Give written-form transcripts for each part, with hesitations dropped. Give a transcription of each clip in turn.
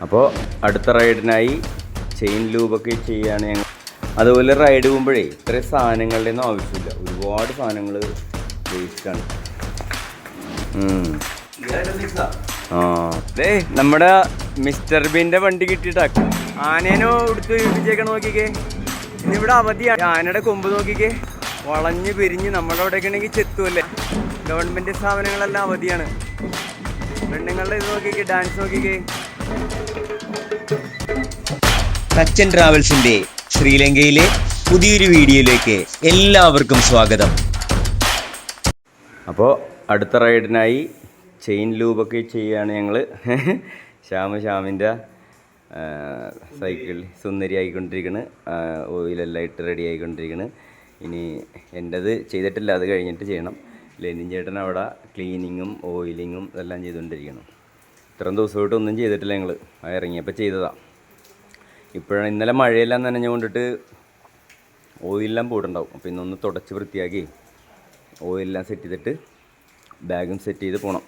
അപ്പോൾ അടുത്ത റൈഡിനായി ചെയിൻ ലൂബൊക്കെ ചെയ്യുകയാണ് ഞങ്ങൾ. അതുപോലെ റൈഡ് പോകുമ്പോഴേ ഇത്രയും സാധനങ്ങളുടെ ഒന്നും ആവശ്യമില്ല, ഒരുപാട് സാധനങ്ങൾ വേസ്റ്റാണ്. നമ്മുടെ മിസ്റ്റർ ബീൻ്റെ വണ്ടി കിട്ടിയിട്ടാ ആനേനോ എടുത്ത് ഇടിച്ചേക്കണ നോക്കിക്കേ. ഇന്നിവിടെ അവധിയാണ്. ആനയുടെ കൊമ്പ് നോക്കിക്കേ, വളഞ്ഞ് പിരിഞ്ഞ് നമ്മുടെ അവിടെയൊക്കെ ഉണ്ടെങ്കിൽ ചെത്തുമല്ലേ. ഗവൺമെൻറ് സ്ഥാപനങ്ങളെല്ലാം അവധിയാണ്. പെണ്ണുങ്ങളുടെ ഇത് നോക്കിക്കേ, ഡാൻസ് നോക്കിക്കേ. സച്ചൻ ട്രാവൽസിന്റെ ശ്രീലങ്കയിലെ പുതിയൊരു വീഡിയോയിലേക്ക് എല്ലാവർക്കും സ്വാഗതം. അപ്പോൾ അടുത്ത റൈഡിനായി ചെയിൻ ലൂബൊക്കെ ചെയ്യുകയാണ് ഞങ്ങൾ. ഷ്യാമിൻ്റെ സൈക്കിൾ സുന്ദരി ആയിക്കൊണ്ടിരിക്കണ്, ഓയിലെല്ലാം ഇട്ട് റെഡി ആയിക്കൊണ്ടിരിക്കണ്. ഇനി എൻ്റെത് ചെയ്തിട്ടില്ല, അത് കഴിഞ്ഞിട്ട് ചെയ്യണം. ലെനിൻ ചേട്ടൻ അവിടെ ക്ലീനിങ്ങും ഓയിലിങ്ങും ഇതെല്ലാം ചെയ്തുകൊണ്ടിരിക്കണം. ഇത്രയും ദിവസമായിട്ട് ഒന്നും ചെയ്തിട്ടില്ല ഞങ്ങൾ, അത് ഇറങ്ങിയപ്പോൾ ചെയ്തതാണ്. ഇപ്പോഴാണ് ഇന്നലെ മഴയെല്ലാം നനഞ്ഞുകൊണ്ടിട്ട് ഓയിലെല്ലാം പോയിട്ടുണ്ടാവും. അപ്പോൾ ഇന്നൊന്ന് തുടച്ച് വൃത്തിയാക്കി ഓയിലെല്ലാം സെറ്റ് ചെയ്തിട്ട് ബാഗും സെറ്റ് ചെയ്ത് പോകണം.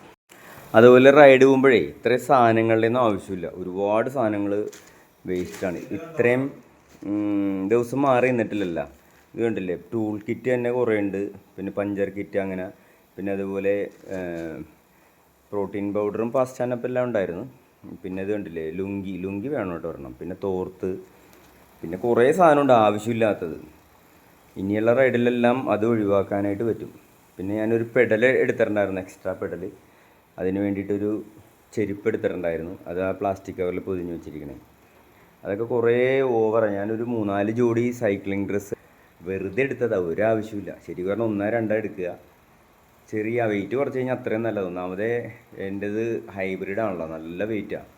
അതുപോലെ റൈഡ് പോകുമ്പോഴേ ഇത്രയും സാധനങ്ങളുടെ ഒന്നും ആവശ്യമില്ല, ഒരുപാട് സാധനങ്ങൾ വേസ്റ്റാണ്. ഇത്രയും ദിവസം മാറി നിന്നിട്ടില്ലല്ല. ഇത് കണ്ടില്ലേ, ടൂൾ കിറ്റ് തന്നെ കുറേ ഉണ്ട്, പിന്നെ പഞ്ചർ കിറ്റ് അങ്ങനെ, പിന്നെ അതുപോലെ പ്രോട്ടീൻ പൗഡറും പാസ്റ്റാനപ്പം എല്ലാം ഉണ്ടായിരുന്നു. പിന്നെ ഇത് കണ്ടില്ലേ, ലുങ്കി വേണം കേട്ടോ ഒരെണ്ണം, പിന്നെ തോർത്ത്, പിന്നെ കുറേ സാധനമുണ്ട് ആവശ്യമില്ലാത്തത്. ഇനിയുള്ള റൈഡിലെല്ലാം അത് ഒഴിവാക്കാനായിട്ട് പറ്റും. പിന്നെ ഞാനൊരു പെഡൽ എടുത്തിട്ടുണ്ടായിരുന്നു, എക്സ്ട്രാ പെഡൽ. അതിന് വേണ്ടിയിട്ടൊരു ചെരുപ്പ് എടുത്തിട്ടുണ്ടായിരുന്നു, അത് ആ പ്ലാസ്റ്റിക് കവറിൽ പൊതിഞ്ഞ് വെച്ചിരിക്കണേ. അതൊക്കെ കുറേ ഓവറാണ്. ഞാനൊരു 3-4 ജോഡി സൈക്ലിംഗ് ഡ്രസ്സ് വെറുതെ എടുത്തതാണ്, ഒരാവശ്യമില്ല. ശരിക്കും പറഞ്ഞാൽ 1-2 എടുക്കുക. ചെറിയ വെയിറ്റ് കുറച്ച് കഴിഞ്ഞാൽ അത്രയും നല്ലത്. ഒന്നാമതേ എൻ്റേത് ഹൈബ്രിഡാണല്ലോ, നല്ല വെയിറ്റാണ്.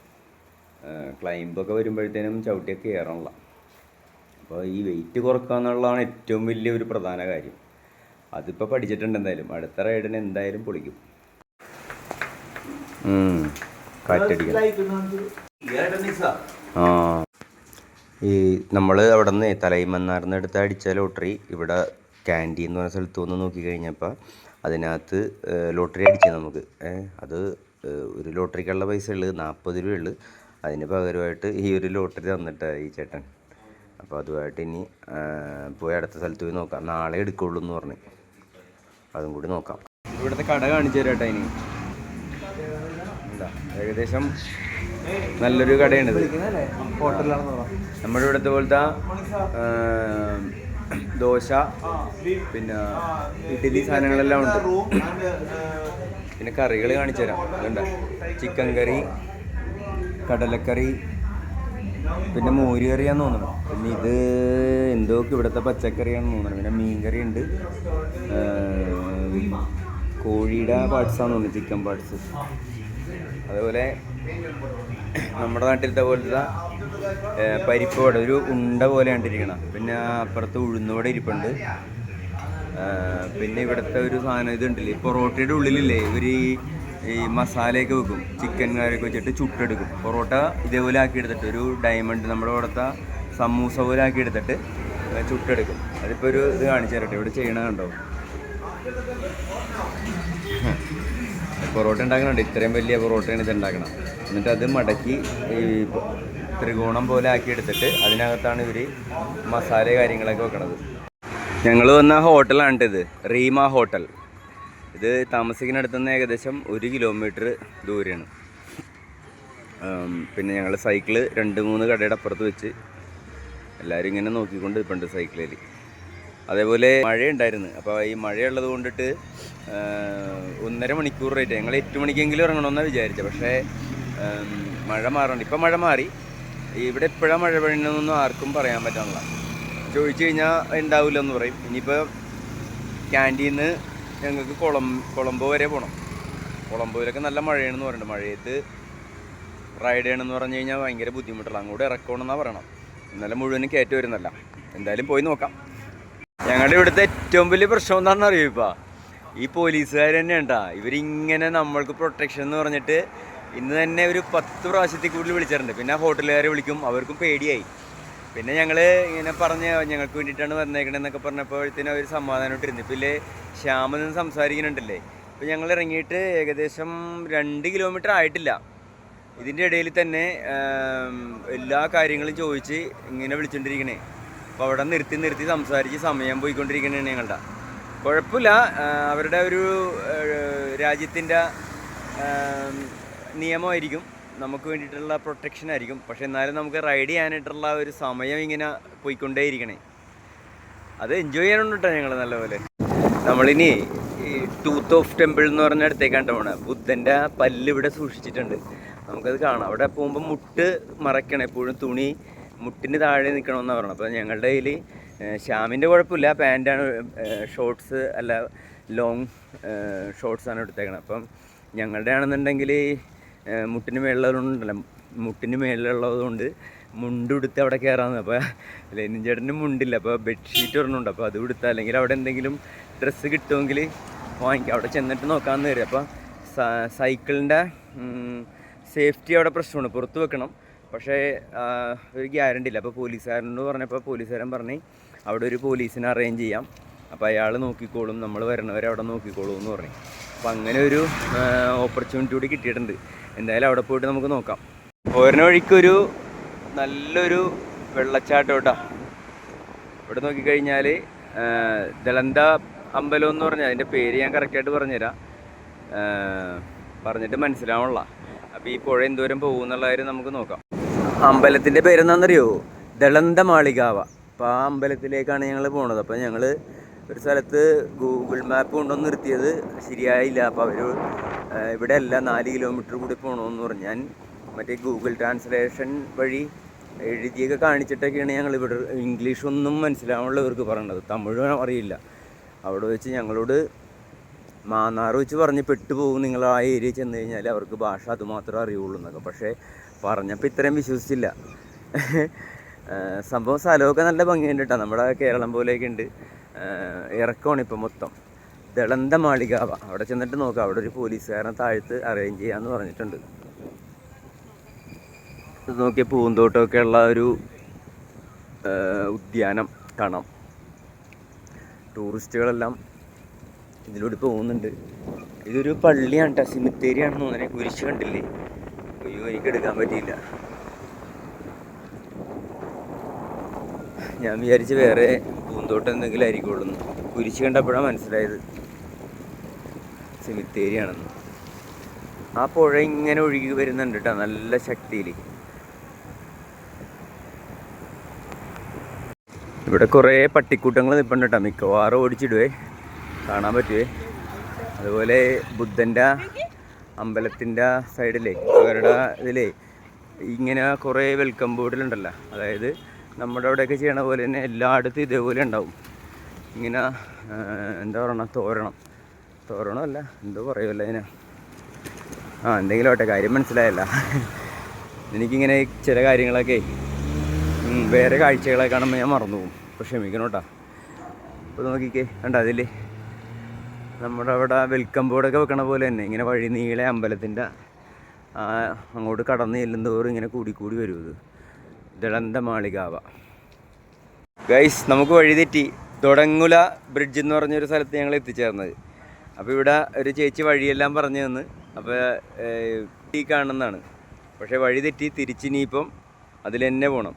ക്ലൈമ്പൊക്കെ വരുമ്പോഴത്തേനും ചവിട്ടിയൊക്കെ കയറണല്ലോ. അപ്പോൾ ഈ വെയിറ്റ് കുറക്കുക എന്നുള്ളതാണ് ഏറ്റവും വലിയൊരു പ്രധാന കാര്യം. അതിപ്പോൾ പഠിച്ചിട്ടുണ്ട്. എന്തായാലും അടുത്ത റൈഡിന് എന്തായാലും പൊളിക്കും. കാറ്റടിക്കണം. ഈ നമ്മൾ അവിടെ നിന്ന് തലൈമന്നാറിന് അടുത്ത് അടിച്ച ലോട്ടറി ഇവിടെ ക്യാൻഡി എന്ന് പറഞ്ഞ സ്ഥലത്ത് വന്ന് നോക്കിക്കഴിഞ്ഞപ്പോൾ അതിനകത്ത് ലോട്ടറി അടിച്ചത് നമുക്ക്. അത് ഒരു ലോട്ടറിക്കുള്ള പൈസ ഉള്ളത് 40 രൂപയുള്ളൂ. അതിന് പകരമായിട്ട് ഈ ഒരു ലോട്ടറി തന്നിട്ടാണ് ഈ ചേട്ടൻ. അപ്പോൾ അതുമായിട്ട് ഇനി പോയി അടുത്ത സ്ഥലത്ത് പോയി നോക്കാം. നാളെ എടുക്കുള്ളൂ എന്ന് പറഞ്ഞ്, അതും കൂടി നോക്കാം. ഇവിടുത്തെ കട കാണിച്ചു തരാം കേട്ടോ. ഇനി എന്താ ഏകദേശം നല്ലൊരു കടയാണിത്. നമ്മുടെ ഇവിടുത്തെ പോലത്തെ ദോശ, പിന്നെ ഇഡ്ഡലി സാധനങ്ങളെല്ലാം ഉണ്ട്. പിന്നെ കറികൾ കാണിച്ചു തരാം. അതുണ്ട ചിക്കൻ കറി, കടലക്കറി, പിന്നെ മോര് കറിയാന്ന് തോന്നുന്നു. പിന്നെ ഇത് എന്തൊക്കെ ഇവിടുത്തെ പച്ചക്കറിയാണെന്ന് തോന്നുന്നു. പിന്നെ മീൻ കറി ഉണ്ട്, കോഴിയുടെ പാർട്സാന്ന് തോന്നുന്നു, ചിക്കൻ പാർട്സ്. അതുപോലെ നമ്മുടെ നാട്ടിലത്തെ പോലത്തെ പരിപ്പ് വട, ഒരു ഉണ്ട പോലെ കണ്ടിരിക്കണം. പിന്നെ അപ്പുറത്ത് ഉഴുന്നുവട ഇരിപ്പുണ്ട്. പിന്നെ ഇവിടുത്തെ ഒരു സാധനം ഇതുണ്ടല്ലേ, പൊറോട്ടയുടെ ഉള്ളിലില്ലേ ഇവർ ഈ മസാലയൊക്കെ വെക്കും, ചിക്കൻ കറിയൊക്കെ വെച്ചിട്ട് ചുട്ടെടുക്കും. പൊറോട്ട ഇതേപോലെ ആക്കി എടുത്തിട്ട് ഒരു ഡയമണ്ട് നമ്മുടെ ഇവിടുത്തെ സമൂസ പോലെ ആക്കി എടുത്തിട്ട് ചുട്ടെടുക്കും. അതിപ്പോൾ ഒരു ഇത് കാണിച്ചു തരട്ടെ, ഇവിടെ ചെയ്യണ കണ്ടോ. പൊറോട്ട ഉണ്ടാക്കണുണ്ട്, ഇത്രയും വലിയ പൊറോട്ടയാണ് ഇത് ഉണ്ടാക്കണം. എന്നിട്ട് അത് മടക്കി ഈ ത്രികോണം പോലെ ആക്കി എടുത്തിട്ട് അതിനകത്താണ് ഇവർ മസാല കാര്യങ്ങളൊക്കെ വെക്കണത്. ഞങ്ങൾ വന്ന ഹോട്ടലാണ് ഇത്, റീമ ഹോട്ടൽ. ഇത് താമസിക്കുന്നിടത്തു നിന്ന് ഏകദേശം 1 കിലോമീറ്റർ ദൂരെയാണ്. പിന്നെ ഞങ്ങൾ സൈക്കിള് 2-3 കടയുടെ അപ്പുറത്ത് വെച്ച് എല്ലാവരും ഇങ്ങനെ നോക്കിക്കൊണ്ട് ഇരിപ്പുണ്ട് സൈക്കിളിൽ. അതേപോലെ മഴയുണ്ടായിരുന്നു. അപ്പോൾ ഈ മഴയുള്ളത് കൊണ്ടിട്ട് 1.5 മണിക്കൂർ റേറ്റ്. ഞങ്ങൾ 8 മണിക്കെങ്കിലും ഇറങ്ങണമെന്നാണ് വിചാരിച്ചത്. പക്ഷേ മഴ മാറണം. ഇപ്പം മഴ മാറി. ഇവിടെ എപ്പോഴാണ് മഴ പെയ്യണമെന്നൊന്നും ആർക്കും പറയാൻ പറ്റാനുള്ള. ചോദിച്ചു കഴിഞ്ഞാൽ ഉണ്ടാവില്ല എന്ന് പറയും. ഇനിയിപ്പോൾ ക്യാൻറ്റീന്ന് ഞങ്ങൾക്ക് കൊളംബോ വരെ പോകണം. കൊളംബോയിലൊക്കെ നല്ല മഴയാണെന്ന് പറയുന്നുണ്ട്. മഴയത്ത് റൈഡ് ചെയ്യണമെന്ന് പറഞ്ഞു കഴിഞ്ഞാൽ ഭയങ്കര ബുദ്ധിമുട്ടുള്ള. അങ്ങോട്ട് ഇറക്കണമെന്നാണ് പറയണം. ഇന്നലെ മുഴുവനും കയറ്റി വരുന്നല്ല. എന്തായാലും പോയി നോക്കാം. ഞങ്ങളുടെ ഇവിടുത്തെ ഏറ്റവും വലിയ പ്രശ്നം എന്താണെന്ന് അറിയും ഇപ്പോൾ ഈ പോലീസുകാർ തന്നെ ഉണ്ടാ. ഇവരിങ്ങനെ നമ്മൾക്ക് പ്രൊട്ടക്ഷൻ എന്ന് പറഞ്ഞിട്ട് ഇന്ന് തന്നെ ഒരു 10 പ്രാവശ്യത്തിൽ കൂടുതൽ വിളിച്ചിട്ടുണ്ട്. പിന്നെ ഹോട്ടലുകാരെ വിളിക്കും, അവർക്കും പേടിയായി. പിന്നെ ഞങ്ങൾ ഇങ്ങനെ പറഞ്ഞ് ഞങ്ങൾക്ക് വേണ്ടിയിട്ടാണ് വന്നേക്കണെന്നൊക്കെ പറഞ്ഞപ്പോഴത്തേനും അവർ സമാധാനമായിട്ടിരുന്നു. ഇപ്പോൾ ഇല്ലേ ശ്യാമിൽ നിന്ന് സംസാരിക്കുന്നുണ്ടല്ലേ. ഇപ്പോൾ ഞങ്ങൾ ഇറങ്ങിയിട്ട് ഏകദേശം 2 കിലോമീറ്റർ ആയിട്ടില്ല. ഇതിൻ്റെ ഇടയിൽ തന്നെ എല്ലാ കാര്യങ്ങളും ചോദിച്ച് ഇങ്ങനെ വിളിച്ചുകൊണ്ടിരിക്കണേ. അപ്പോൾ അവിടെ നിർത്തി സംസാരിച്ച് സമയം പോയിക്കൊണ്ടിരിക്കണേ ഞങ്ങളുടെ. കുഴപ്പമില്ല, അവരുടെ ഒരു രാജ്യത്തിൻ്റെ നിയമമായിരിക്കും, നമുക്ക് വേണ്ടിയിട്ടുള്ള പ്രൊട്ടക്ഷൻ ആയിരിക്കും. പക്ഷെ എന്നാലും നമുക്ക് റൈഡ് ചെയ്യാനായിട്ടുള്ള ഒരു സമയം ഇങ്ങനെ പോയിക്കൊണ്ടേയിരിക്കണേ. അത് എൻജോയ് ചെയ്യാനുണ്ട് കേട്ടോ ഞങ്ങൾ നല്ലപോലെ. നമ്മളിനി ഈ ടൂത്ത് ഓഫ് ടെമ്പിൾ എന്ന് പറഞ്ഞ അടുത്തേക്കാണ് പോകണം. ബുദ്ധൻ്റെ പല്ല് ഇവിടെ സൂക്ഷിച്ചിട്ടുണ്ട്, നമുക്കത് കാണാം. അവിടെ പോകുമ്പോൾ മുട്ട് മറയ്ക്കണം, എപ്പോഴും തുണി മുട്ടിന് താഴെ നിൽക്കണമെന്നാണ് പറയണം. അപ്പോൾ ഞങ്ങളുടെ കയ്യിൽ ശ്യാമിൻ്റെ കുഴപ്പമില്ല, പാൻറ്റാണ്, ഷോർട്സ് അല്ല ലോങ് ഷോർട്സാണ് എടുത്തേക്കണം. അപ്പം ഞങ്ങളുടെ ആണെന്നുണ്ടെങ്കിൽ മുട്ടിന് മേളിലുണ്ടല്ലോ, മുട്ടിന് മേളിലുള്ളത് കൊണ്ട് മുണ്ടെടുത്ത് അവിടെ കയറാമെന്ന്. അപ്പോൾ ലെനിൻ ചേട്ടന് മുണ്ടില്ല, അപ്പോൾ ബെഡ്ഷീറ്റ് ഒരെണ്ണമുണ്ട്, അപ്പോൾ അത് കൊടുത്താൽ അല്ലെങ്കിൽ അവിടെ എന്തെങ്കിലും ഡ്രസ്സ് കിട്ടുമെങ്കിൽ വാങ്ങിക്കാം. അവിടെ ചെന്നിട്ട് നോക്കാമെന്ന് കയറി. അപ്പോൾ സൈക്കിളിൻ്റെ സേഫ്റ്റി അവിടെ പ്രശ്നമാണ്, പുറത്ത് വെക്കണം. പക്ഷേ ഒരു ഗ്യാരണ്ടി ഇല്ല. അപ്പോൾ പോലീസുകാരനോട് പറഞ്ഞപ്പോൾ പോലീസുകാരൻ പറഞ്ഞ് അവിടെ ഒരു പോലീസിനെ അറേഞ്ച് ചെയ്യാം, അപ്പോൾ അയാൾ നോക്കിക്കോളും, നമ്മൾ വരണവരെ അവിടെ നോക്കിക്കോളും എന്ന് പറഞ്ഞു. അപ്പോൾ അങ്ങനെ ഒരു ഓപ്പർച്യൂണിറ്റി കൂടി കിട്ടിയിട്ടുണ്ട്. എന്തായാലും അവിടെ പോയിട്ട് നമുക്ക് നോക്കാം. പോരുന്ന വഴിക്കൊരു നല്ലൊരു വെള്ളച്ചാട്ടം കേട്ടോ. ഇവിടെ നോക്കിക്കഴിഞ്ഞാൽ ദളന്ത അമ്പലം എന്ന് പറഞ്ഞാൽ അതിൻ്റെ പേര് ഞാൻ കറക്റ്റായിട്ട് പറഞ്ഞുതരാം, പറഞ്ഞിട്ട് മനസ്സിലാവുള്ള. അപ്പോൾ ഈ പുഴ എന്തോരം പോകുന്നുള്ള കാര്യം നമുക്ക് നോക്കാം. അമ്പലത്തിൻ്റെ പേരെന്താണെന്നറിയോ? ദളന്ത മാളികാവ. അപ്പോൾ ആ അമ്പലത്തിലേക്കാണ് ഞങ്ങൾ പോണത്. അപ്പോൾ ഞങ്ങൾ ഒരു സ്ഥലത്ത് ഗൂഗിൾ മാപ്പ് കൊണ്ടുവന്ന് നിർത്തിയത് ശരിയായില്ല. അപ്പോൾ അവർ ഇവിടെ അല്ല 4 കിലോമീറ്റർ കൂടി പോകണമെന്ന് പറഞ്ഞു. ഞാൻ മറ്റേ ഗൂഗിൾ ട്രാൻസ്ലേഷൻ വഴി എഴുതിയൊക്കെ കാണിച്ചിട്ടൊക്കെയാണ് ഞങ്ങൾ ഇവിടെ. ഇംഗ്ലീഷൊന്നും മനസ്സിലാവുള്ളവർക്ക് പറയണത്, തമിഴും അറിയില്ല. അവിടെ വെച്ച് ഞങ്ങളോട് മാന്നാർ വെച്ച് പറഞ്ഞ് പെട്ടുപോകും, നിങ്ങൾ ആ ഏരിയ ചെന്ന് കഴിഞ്ഞാൽ അവർക്ക് ഭാഷ അതുമാത്രം അറിയുള്ളൂ എന്നൊക്കെ. പക്ഷേ പറഞ്ഞപ്പോൾ ഇത്രയും വിശ്വസിച്ചില്ല. സംഭവം സ്ഥലമൊക്കെ നല്ല ഭംഗിയുണ്ട് കേട്ടോ, നമ്മുടെ കേരളം പോലെയൊക്കെ ഉണ്ട്. ഇറക്കമാണ് ഇപ്പം മൊത്തം. ദളന്ത മാളികാവ, അവിടെ ചെന്നിട്ട് നോക്കാം. അവിടെ ഒരു പോലീസുകാരനെ താഴത്ത് അറേഞ്ച് ചെയ്യാമെന്ന് പറഞ്ഞിട്ടുണ്ട്. ഇത് നോക്കിയ പൂന്തോട്ടമൊക്കെ ഉള്ള ഒരു ഉദ്യാനം കാണാം. ടൂറിസ്റ്റുകളെല്ലാം ഇതിലൂടെ പോകുന്നുണ്ട്. ഇതൊരു പള്ളിയാണ് കേട്ടോ, സിമിത്തേരിയാണെന്ന് തോന്നുന്നത്. കുരിശ് കണ്ടില്ലേ? അയ്യോ, എനിക്ക് എടുക്കാൻ പറ്റിയില്ല. ഞാൻ വിചാരിച്ച് വേറെ പൂന്തോട്ടം എന്തെങ്കിലും ആയിരിക്കുള്ളൂ. കുരിശ് കണ്ടപ്പോഴാണ് മനസ്സിലായത് സിമിത്തേരിയാണെന്ന്. ആ പുഴ ഇങ്ങനെ ഒഴുകി വരുന്നുണ്ട് കേട്ടോ, നല്ല ശക്തിയിൽ. ഇവിടെ കുറേ പട്ടിക്കൂട്ടങ്ങൾ നിൽപ്പുണ്ട് കേട്ടോ, മിക്കവാറും ഓടിച്ചിടുവേ, കാണാൻ പറ്റുവേ. അതുപോലെ ബുദ്ധൻ്റെ അമ്പലത്തിൻ്റെ സൈഡിലേ അവരുടെ ഇതിലേ ഇങ്ങനെ കുറേ വെൽക്കം ബോർഡിലുണ്ടല്ലോ, അതായത് നമ്മുടെ അവിടെയൊക്കെ ചെയ്യണ പോലെ തന്നെ എല്ലായിടത്തും ഇതേപോലെ ഉണ്ടാവും. ഇങ്ങനെ എന്താ പറയണ, തോരണമല്ല എന്തോ പറയുമല്ലോ അതിനെ, എന്തെങ്കിലും ആവട്ടെ, കാര്യം മനസ്സിലായല്ല. എനിക്കിങ്ങനെ ചില കാര്യങ്ങളൊക്കെ വേറെ കാഴ്ചകളെ കാണുമ്പോൾ ഞാൻ മറന്നു പോകും. അപ്പോൾ ക്ഷമിക്കണം കേട്ടോ. അപ്പോൾ നോക്കിക്കേ, കണ്ട അതില്ലേ നമ്മുടെ അവിടെ വെൽക്കം ബോർഡൊക്കെ വെക്കണ പോലെ തന്നെ ഇങ്ങനെ വഴി നീളെ അമ്പലത്തിൻ്റെ അങ്ങോട്ട് കടന്ന് ചെല്ലുന്നതോറും ഇങ്ങനെ കൂടി വരും. ഇത് ദളന്ത മാളികാവ. ഗൈസ്, നമുക്ക് വഴി തെറ്റി. തൊടങ്ങുല ബ്രിഡ്ജ് എന്ന് പറഞ്ഞൊരു സ്ഥലത്ത് ഞങ്ങൾ എത്തിച്ചേർന്നത്. അപ്പോൾ ഇവിടെ ഒരു ചേച്ചി വഴിയെല്ലാം പറഞ്ഞു തന്ന്. അപ്പോൾ ഈ കാണുന്നതാണ്, പക്ഷേ വഴി തെറ്റി തിരിച്ചിനിയിപ്പം അതിൽ തന്നെ പോകണം.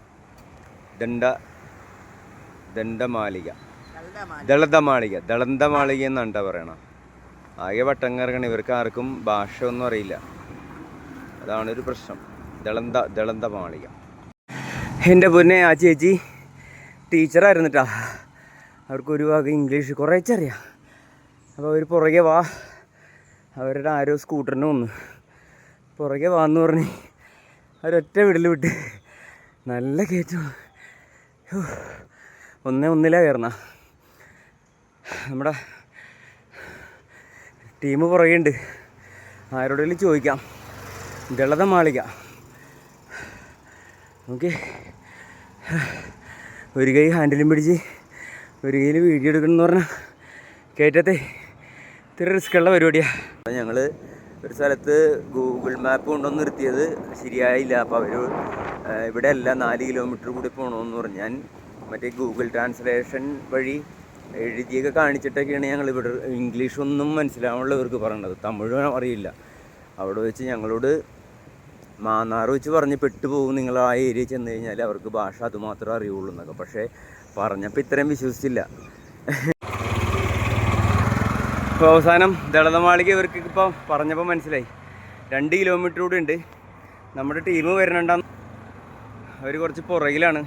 ദളന്തമാളിക എന്നാണ് കേട്ടോ പറയണം. ആകെ വട്ടം കറങ്ങണം. ഇവർക്ക് ആർക്കും ഭാഷ ഒന്നും അറിയില്ല, അതാണൊരു പ്രശ്നം. ദളന്തമാളിക. എൻ്റെ പൊന്നെ, ആ ചേച്ചി ടീച്ചറായിരുന്നു കേട്ടോ. അവർക്കൊരു വക ഇംഗ്ലീഷ് കുറേച്ചറിയാം. അപ്പോൾ അവർ പുറകെ വാ, അവരുടെ ആരോ സ്കൂട്ടറിന് വന്നു പുറകെ വാന്ന് പറഞ്ഞ് അവരൊറ്റ വിടൽ വിട്ട് നല്ല കയറ്റം. ഒന്നിലാ കയറണ. നമ്മുടെ ടീം പുറകെയുണ്ട്. ആരോടെങ്കിലും ചോദിക്കാം. ദളന്തമാളിക. ഓക്കെ, ഒരു കൈ ഹാൻഡിലും പിടിച്ച് ഒരു കയ്യിൽ വീഡിയോ എടുക്കണമെന്ന് പറഞ്ഞാൽ കയറ്റത്തെ ഇത്തിരി റിസ്ക്കുള്ള പരിപാടിയാണ്. അപ്പം ഞങ്ങൾ ഒരു സ്ഥലത്ത് ഗൂഗിൾ മാപ്പ് കൊണ്ടുവന്ന് നിർത്തിയത് ശരിയായില്ല. അപ്പോൾ അവർ ഇവിടെ അല്ല 4 കിലോമീറ്റർ കൂടി പോകണമെന്ന് പറഞ്ഞു. ഞാൻ മറ്റേ ഗൂഗിൾ ട്രാൻസ്ലേഷൻ വഴി എഴുതിയൊക്കെ കാണിച്ചിട്ടൊക്കെയാണ് ഞങ്ങൾ ഇവിടെ. ഇംഗ്ലീഷൊന്നും മനസ്സിലാവുള്ളവർക്ക് പറയണത്, തമിഴും അറിയില്ല. അവിടെ വെച്ച് ഞങ്ങളോട് മാന്നാർ വെച്ച് പറഞ്ഞ് പെട്ടുപോകും നിങ്ങൾ ആ ഏരിയ ചെന്ന് കഴിഞ്ഞാൽ, അവർക്ക് ഭാഷ അതുമാത്രം അറിയുള്ളൂ എന്നൊക്കെ. പക്ഷേ പറഞ്ഞപ്പോൾ ഇത്രയും വിശ്വസിച്ചില്ല. ഇപ്പോൾ അവസാനം ദളതമാളിക ഇവർക്ക് ഇപ്പോൾ പറഞ്ഞപ്പോൾ മനസ്സിലായി 2 കിലോമീറ്റർ കൂടെ ഉണ്ട്. നമ്മുടെ ടീം വരണുണ്ടാന്ന്, അവർ കുറച്ച് പുറകിലാണ്.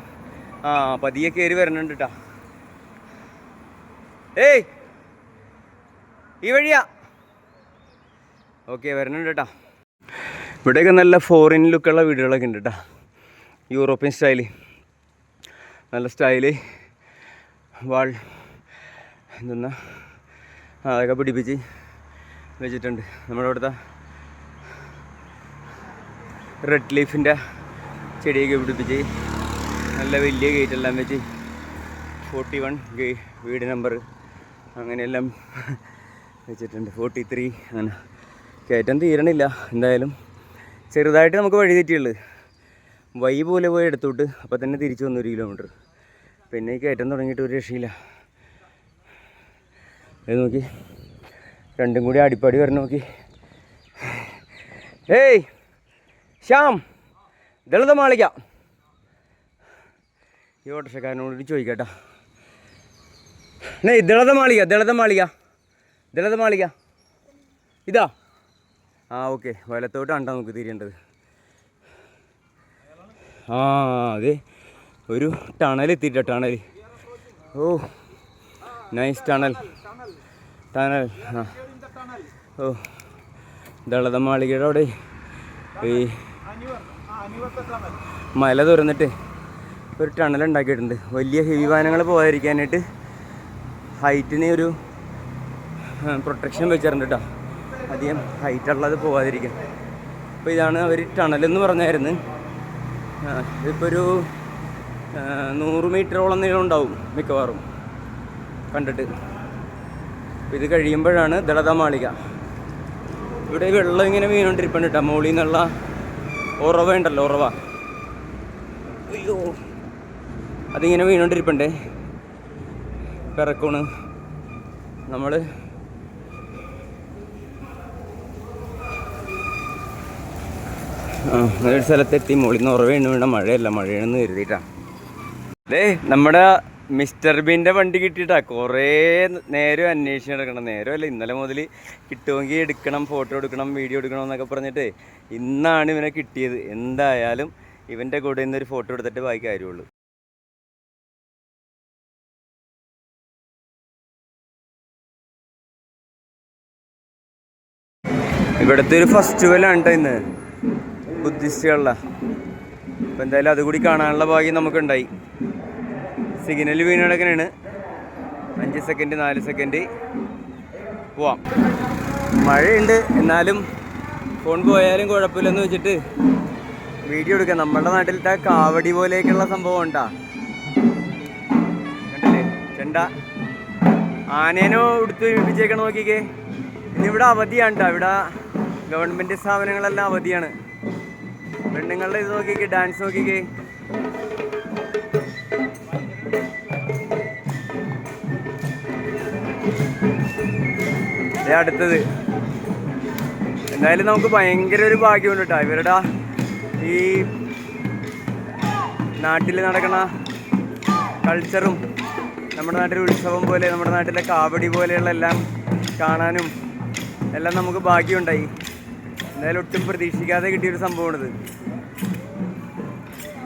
പതിയെ കയറി വരണുണ്ട് കേട്ടോ. ഏയ് ഈ വഴിയാ. ഓക്കെ, വരണുണ്ട് കേട്ടോ. ഇവിടെയൊക്കെ നല്ല ഫോറിൻ ലുക്കുള്ള വീടുകളൊക്കെ ഉണ്ട് കേട്ടോ. യൂറോപ്യൻ സ്റ്റൈല്, നല്ല സ്റ്റൈല്. വാൾ എന്തെന്നാ അതൊക്കെ പിടിപ്പിച്ച് വെച്ചിട്ടുണ്ട്. നമ്മുടെ ഇവിടുത്തെ റെഡ് ലീഫിൻ്റെ ചെടിയൊക്കെ പിടിപ്പിച്ച് നല്ല വലിയ ഗേറ്റെല്ലാം വെച്ച് 41 വീട് നമ്പർ അങ്ങനെയെല്ലാം വെച്ചിട്ടുണ്ട്. 43 അങ്ങനെ കയറ്റം തീരണില്ല. എന്തായാലും ചെറുതായിട്ട് നമുക്ക് വഴി തെറ്റിയുള്ളൂ. വഴി പോലെ പോയി എടുത്തോട്ട് അപ്പോൾ തന്നെ തിരിച്ചു വന്നു 1 കിലോമീറ്റർ. പിന്നെ ഈ കയറ്റം തുടങ്ങിയിട്ട് ഒരു രക്ഷയില്ല. അത് നോക്കി, രണ്ടും കൂടി അടിപ്പാടി വരണം. നോക്കി, ഏയ് ശ്യാം, ദളതമാളിക. ഈ ഓട്ടോറിക്ഷക്കാരനോട് ചോദിക്കട്ടാ, ദളതമാളിക ഇതാ. ഓക്കെ, വലത്തോട്ട് കണ്ടാ നമുക്ക് തിരിയേണ്ടത്. അതെ, ഒരു ടണൽ എത്തിയിട്ട. ടണൽ, ഓ നൈസ് ടണൽ. ഓ, ദളതമാളികയുടെ അവിടെ ഈ മല തുറന്നിട്ട് ഒരു ടണൽ ഉണ്ടാക്കിയിട്ടുണ്ട്. വലിയ ഹെവി വാഹനങ്ങൾ പോകാതിരിക്കാനായിട്ട് ഹൈറ്റിന് ഒരു പ്രൊട്ടക്ഷൻ വെച്ചിട്ടുണ്ട് കേട്ടോ. അധികം ഹൈറ്റുള്ളത് പോകാതിരിക്കാൻ. അപ്പോൾ ഇതാണ് അവർ ടണലെന്ന് പറഞ്ഞായിരുന്നു. ഇതിപ്പോൾ ഒരു 100 മീറ്ററോളം നീളം ഉണ്ടാവും മിക്കവാറും കണ്ടിട്ട്. അപ്പോൾ ഇത് കഴിയുമ്പോഴാണ് ദളതമാളിക. ഇവിടെ വെള്ളം ഇങ്ങനെ വീണോണ്ടിരിപ്പുണ്ട് കേട്ടോ. മുകളിൽ നിന്നുള്ള ഉറവ ഉണ്ടല്ലോ, ഉറവ. അയ്യോ, അതിങ്ങനെ വീണോണ്ടിരിപ്പണ്ടേ. പിറക്കോണ് നമ്മൾ ഒരു സ്ഥലത്തെത്തി. മുകളിൽ നിന്ന് ഉറവ വീണ മഴയല്ല, മഴയാണെന്ന് കരുതിയിട്ടാണ്. നമ്മുടെ മിസ്റ്റർ ബീൻ്റെ വണ്ടി കിട്ടിയിട്ടാ. കുറേ നേരം അന്വേഷിച്ച് നടക്കണം. നേരമല്ല, ഇന്നലെ മുതൽ കിട്ടുമെങ്കിൽ എടുക്കണം, ഫോട്ടോ എടുക്കണം, വീഡിയോ എടുക്കണം എന്നൊക്കെ പറഞ്ഞിട്ട് ഇന്നാണ് ഇവനെ കിട്ടിയത്. എന്തായാലും ഇവൻ്റെ കൂടെ ഇന്നൊരു ഫോട്ടോ എടുത്തിട്ട് ബാക്കി കാര്യമുള്ളൂ. ഇവിടുത്തെ ഒരു ഫെസ്റ്റിവലാണ് കേട്ടോ ഇന്ന്, ബുദ്ധിസ്റ്റുകളുടെ. അപ്പോൾ എന്തായാലും അതുകൂടി കാണാനുള്ള ഭാഗ്യം നമുക്കുണ്ടായി. സിഗ്നൽ വീണടക്കനാണ്. 5 സെക്കൻഡ് 4 സെക്കൻഡ് പോവാം. മഴയുണ്ട്, എന്നാലും ഫോൺ പോയാലും കുഴപ്പമില്ലെന്ന് വെച്ചിട്ട് വീഡിയോ എടുക്കാം. നമ്മുടെ നാട്ടിലത്തെ കാവടി പോലെയൊക്കെയുള്ള സംഭവം ഉണ്ടാ കണ്ടില്ലേ? ചെണ്ട ആനേനോ എടുത്ത് വിളിപ്പിച്ചേക്കണ. നോക്കിക്കേ, ഇന്നിവിടെ അവധിയാണ് കേട്ടോ. ഇവിടെ ഗവൺമെൻറ് സ്ഥാപനങ്ങളെല്ലാം അവധിയാണ്. പെണ്ണുങ്ങളുടെ ഇത് നോക്കിക്കേ, ഡാൻസ് നോക്കിക്കേ. അടുത്തത് എന്തായാലും നമുക്ക് ഭയങ്കര ഒരു ഭാഗ്യമുണ്ട് കേട്ടോ. ഇവരുടെ ഈ നാട്ടിൽ നടക്കുന്ന കൾച്ചറും നമ്മുടെ നാട്ടിലെ ഉത്സവം പോലെ, നമ്മുടെ നാട്ടിലെ കാവടി പോലെയുള്ള എല്ലാം കാണാനും എല്ലാം നമുക്ക് ഭാഗ്യമുണ്ടായി. എന്തായാലും ഒട്ടും പ്രതീക്ഷിക്കാതെ കിട്ടിയൊരു സംഭവമാണിത്.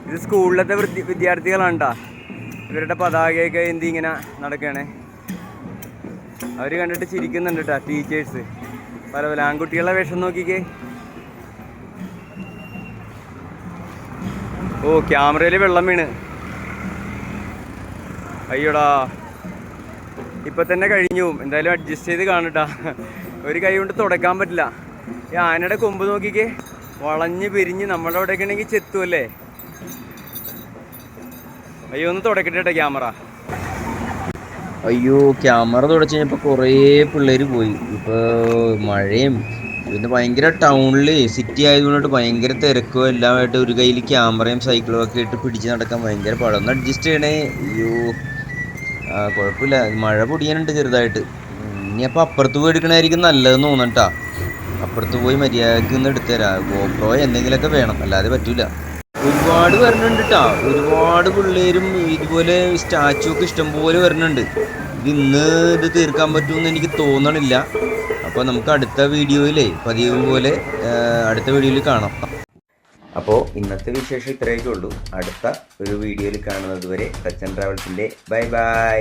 ഇത് സ്കൂളിലത്തെ വിദ്യാർത്ഥികളാണ് കേട്ടോ. ഇവരുടെ പതാകയൊക്കെ എന്തി ഇങ്ങനെ നടക്കുകയാണേ. അവർ കണ്ടിട്ട് ചിരിക്കുന്നുണ്ട് കേട്ടോ, ടീച്ചേഴ്സ്. പല പല ആൺകുട്ടികളുടെ വേഷം നോക്കിക്കേ. ഓ, ക്യാമറയിൽ വെള്ളം വീണ്. അയ്യോടാ, ഇപ്പം തന്നെ കഴിഞ്ഞു. എന്തായാലും അഡ്ജസ്റ്റ് ചെയ്ത് കാണട്ടാ. ഒരു കൈ കൊണ്ട് തുടക്കാൻ പറ്റില്ല. ഈ ആനയുടെ കൊമ്പ് നോക്കിക്കേ, വളഞ്ഞ് പിരിഞ്ഞ്. നമ്മുടെ അവിടെയൊക്കെ ഉണ്ടെങ്കിൽ ചെത്തുമല്ലേ. അയ്യോ, ഒന്ന് തുടക്കട്ടെ കേട്ടോ ക്യാമറ. അയ്യോ, ക്യാമറ തുടച്ച് കഴിഞ്ഞപ്പോൾ കുറേ പിള്ളേർ പോയി. ഇപ്പോൾ മഴയും പിന്നെ ഭയങ്കര ടൗണിൽ സിറ്റി ആയതുകൊണ്ടിട്ട് ഭയങ്കര തിരക്കും എല്ലാമായിട്ട് ഒരു കയ്യിൽ ക്യാമറയും സൈക്കിളും ഒക്കെ ഇട്ട് പിടിച്ച് നടക്കാൻ ഭയങ്കര പാടാണ്. ഒന്ന് അഡ്ജസ്റ്റ് ചെയ്യണേ. അയ്യോ, കുഴപ്പമില്ല, മഴ പൊടിയാനുണ്ട് ചെറുതായിട്ട്. ഇനി അപ്പോൾ അപ്പുറത്ത് പോയി എടുക്കണമായിരിക്കും നല്ലതെന്ന് തോന്നട്ടാ. അപ്പുറത്ത് പോയി മര്യാദക്ക് ഒന്ന് എടുത്തു തരാം. ഗോപ്രോ എന്തെങ്കിലുമൊക്കെ വേണം, അല്ലാതെ പറ്റൂല. ഒരുപാട് വരണുണ്ട് കേട്ടോ, ഒരുപാട് പിള്ളേരും ഇതുപോലെ സ്റ്റാച്ചു ഒക്കെ ഇഷ്ടംപോലെ വരണുണ്ട്. ഇത് തീർക്കാൻ പറ്റുമെന്ന് എനിക്ക് തോന്നണില്ല. അപ്പോൾ നമുക്ക് അടുത്ത വീഡിയോയിലേ പതിവ് പോലെ അടുത്ത വീഡിയോയിൽ കാണാം. അപ്പോൾ ഇന്നത്തെ വിശേഷം ഇത്രയൊക്കെ ഉള്ളൂ. അടുത്ത ഒരു വീഡിയോയിൽ കാണുന്നത് വരെ സച്ചൻ ട്രാവൽസിൻ്റെ ബൈ ബൈ.